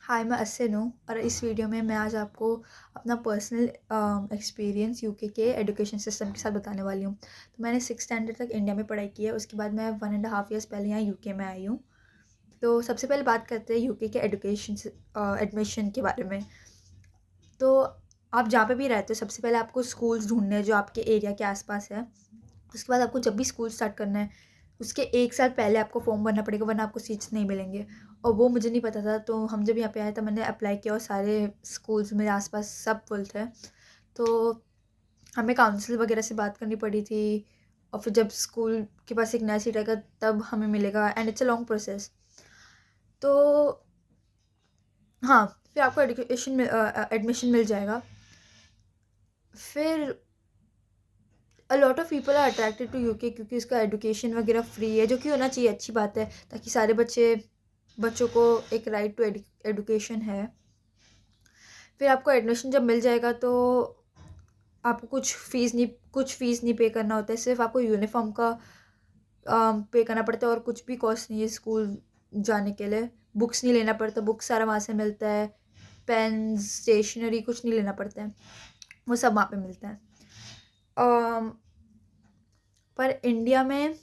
हाय, मैं असिन हूँ और इस वीडियो में मैं आज आपको अपना पर्सनल एक्सपीरियंस यूके के एजुकेशन सिस्टम के साथ बताने वाली हूँ। तो मैंने 6th स्टैंडर्ड तक इंडिया में पढ़ाई की है। उसके बाद मैं 1.5 ईयर्स पहले यहाँ यूके में आई हूँ। तो सबसे पहले बात करते हैं यूके के एडुकेशन एडमिशन के बारे में। तो आप जहाँ पे भी रहते हो, सबसे पहले आपको स्कूल्स ढूंढने हैं जो आपके एरिया के आसपास है। उसके बाद आपको जब भी स्कूल स्टार्ट करना है, उसके 1 साल पहले आपको फॉर्म भरना पड़ेगा, वरना आपको सीट्स नहीं मिलेंगे। और वो मुझे नहीं पता था, तो हम जब यहाँ पे आए तब मैंने अप्लाई किया और सारे स्कूल्स मेरे आसपास सब फुल थे। तो हमें काउंसिल वगैरह से बात करनी पड़ी थी, और फिर जब स्कूल के पास एक नया सीट आएगा तब हमें मिलेगा, and it's a long process. तो हाँ, फिर आपको एडमिशन मिल जाएगा। फिर a lot of people are attracted to UK क्योंकि उसका एजुकेशन वगैरह फ्री है, जो कि होना चाहिए, अच्छी बात है, ताकि सारे बच्चों को एक राइट टू एडुकेशन है। फिर आपको एडमिशन जब मिल जाएगा तो आपको कुछ फ़ीस नहीं पे करना होता है। सिर्फ आपको यूनिफॉर्म का पे करना पड़ता है, और कुछ भी कॉस्ट नहीं है स्कूल जाने के लिए। बुक्स नहीं लेना पड़ता, बुक्स सारा वहाँ से मिलता है। पेन्स, स्टेशनरी कुछ नहीं लेना पड़ता है, वो सब वहाँ पे मिलता है। पर इंडिया में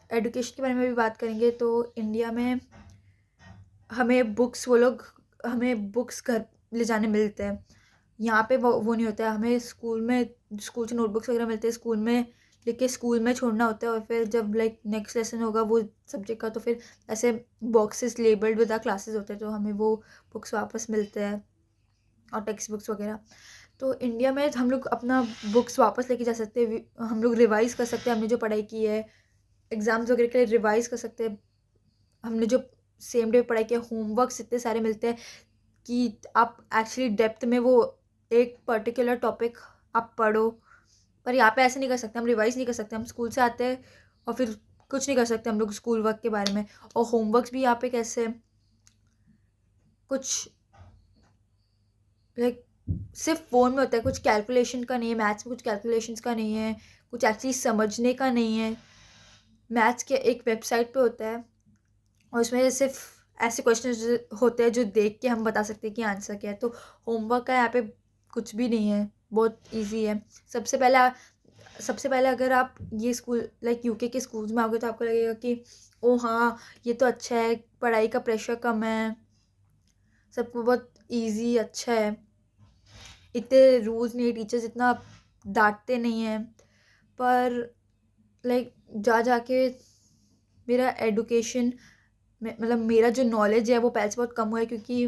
एजुकेशन के बारे में भी बात करेंगे तो इंडिया में हमें बुक्स घर ले जाने मिलते हैं। यहाँ पे वो नहीं होता है। हमें स्कूल से नोटबुक्स वगैरह मिलते हैं, स्कूल में लिख के स्कूल में छोड़ना होता है, और फिर जब लाइक नेक्स्ट लेसन होगा वो सब्जेक्ट का, तो फिर ऐसे boxes labelled with the classes होते हैं, तो हमें वो बुक्स वापस मिलते हैं, और टेक्स्ट बुक्स वगैरह। तो इंडिया में हम लोग अपना बुक्स वापस लेके जा सकते हैं, हम लोग रिवाइज़ कर सकते हैं हमने जो पढ़ाई की है, एग्ज़ाम्स वगैरह के लिए रिवाइज़ कर सकते हैं। हमने जो सेम डे पढ़ाई किया, होमवर्क्स इतने सारे मिलते हैं कि आप एक्चुअली डेप्थ में वो एक पर्टिकुलर टॉपिक आप पढ़ो। पर यहाँ पे ऐसे नहीं कर सकते, हम रिवाइज़ नहीं कर सकते। हम स्कूल से आते हैं और फिर कुछ नहीं कर सकते हम लोग स्कूल वर्क के बारे में। और होमवर्क्स भी यहाँ पे कैसे, कुछ लाइक सिर्फ फ़ोन में होता है, कुछ कैलकुलेशन का नहीं है, मैथ्स में कुछ कैलकुलेशंस का नहीं है, कुछ एक्चुअली समझने का नहीं है। मैथ्स के एक वेबसाइट पे होता है, और उसमें सिर्फ ऐसे क्वेश्चन होते हैं जो देख के हम बता सकते हैं कि आंसर क्या है। तो होमवर्क का यहाँ पे कुछ भी नहीं है, बहुत इजी है। सबसे पहले सबसे पहले अगर आप ये स्कूल लाइक यूके के स्कूल्स में आओगे तो आपको लगेगा कि ओ हाँ, ये तो अच्छा है, पढ़ाई का प्रेशर कम है, सबको बहुत इजी अच्छा है, इतने रूल्स नहीं, टीचर्स इतना डांटते नहीं हैं। पर लाइक जा जाके मेरा एडुकेशन में मतलब मेरा जो नॉलेज है वो पहले से बहुत कम हुआ है, क्योंकि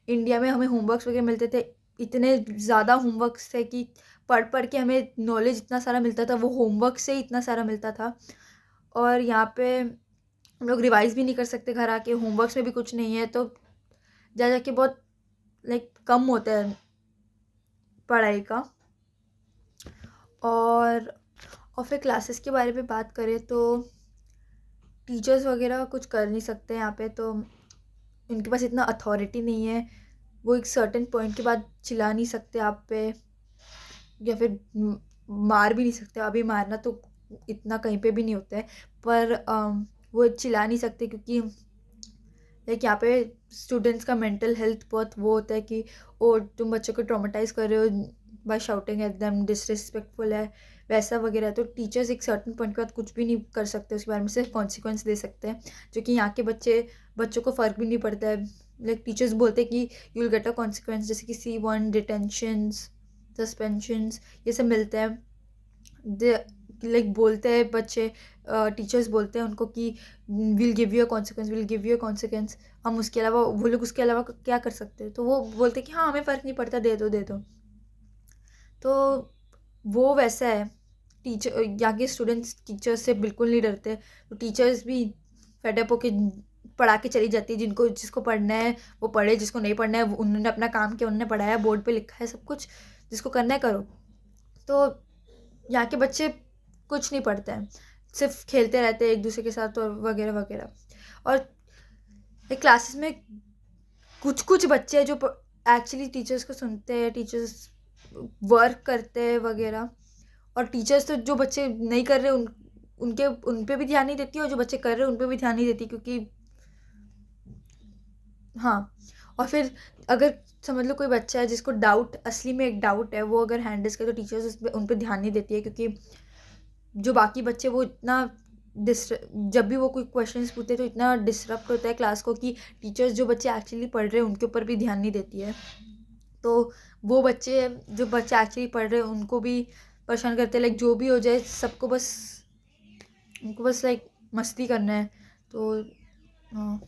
इंडिया में हमें होमवर्क्स वगैरह मिलते थे, इतने ज़्यादा होमवर्क्स थे कि पढ़ पढ़ के हमें नॉलेज इतना सारा मिलता था, वो होमवर्क से ही इतना सारा मिलता था। और यहाँ पे हम लोग रिवाइज़ भी नहीं कर सकते घर आके, होमवर्क्स में भी कुछ नहीं है, तो जा जाके बहुत लाइक कम होता है पढ़ाई का। और फिर क्लासेस के बारे में बात करें तो टीचर्स वगैरह कुछ कर नहीं सकते यहाँ पे, तो इनके पास इतना अथॉरिटी नहीं है। वो एक सर्टेन पॉइंट के बाद चिल्ला नहीं सकते आप पे, या फिर मार भी नहीं सकते। अभी मारना तो इतना कहीं पे भी नहीं होता है, पर वो चिल्ला नहीं सकते, क्योंकि लाइक यहाँ पे स्टूडेंट्स का मेंटल हेल्थ बहुत वो होता है कि ओ तुम बच्चों को ट्रॉमेटाइज़ कर रहे हो by shouting at them, disrespectful है, वैसा वगैरह। तो टीचर्स एक सर्टेन पॉइंट के बाद कुछ भी नहीं कर सकते, उसके बारे में सिर्फ कॉन्सिक्वेंस दे सकते हैं, जो कि यहाँ के बच्चों को फ़र्क भी नहीं पड़ता है। लाइक टीचर्स बोलते हैं कि you will get a consequence, जैसे कि C1 डिटेंशंस, सस्पेंशंस, ये सब मिलते हैं। लाइक बोलते हैं बच्चे, टीचर्स बोलते हैं उनको कि will give you a consequence, will give you a consequence. हम उसके अलावा वो लोग उसके अलावा क्या कर सकते हैं, तो वो बोलते हैं कि हाँ हमें फ़र्क नहीं पड़ता, दे दो दे दो। तो वो वैसा है। टीचर यहाँ के स्टूडेंट्स टीचर्स से बिल्कुल नहीं डरते, तो टीचर्स भी फेडअप होके पढ़ा के चली जाती है। जिसको पढ़ना है वो पढ़े, जिसको नहीं पढ़ना है उन्होंने अपना काम किया, उन्होंने पढ़ाया, बोर्ड पे लिखा है सब कुछ, जिसको करना है करो। तो यहाँ के बच्चे कुछ नहीं पढ़ते हैं, सिर्फ खेलते रहते हैं एक दूसरे के साथ और वगैरह वगैरह। और क्लासेस में कुछ कुछ बच्चे हैं जो एक्चुअली टीचर्स को सुनते हैं, टीचर्स वर्क करते हैं वगैरह। और टीचर्स तो जो बच्चे नहीं कर रहे उन पे भी ध्यान नहीं देती, और जो बच्चे कर रहे हैं उन पे भी ध्यान नहीं देती, क्योंकि हाँ। और फिर अगर समझ लो कोई बच्चा है जिसको डाउट, असली में एक डाउट है, वो अगर हैंड रेज़ करे तो टीचर्स उस पे उन पे ध्यान नहीं देती है, क्योंकि जो बाकी बच्चे वो इतना जब भी वो कोई क्वेश्चंस पूछते हैं तो इतना डिसरप्ट होता है क्लास को कि टीचर्स जो बच्चे एक्चुअली पढ़ रहे हैं उनके ऊपर भी ध्यान नहीं देती है। तो वो बच्चे जो बच्चे एक्चुअली पढ़ रहे हैं उनको भी परेशान करते हैं, लाइक जो भी हो जाए सबको बस, उनको बस लाइक मस्ती करना है। तो हाँ।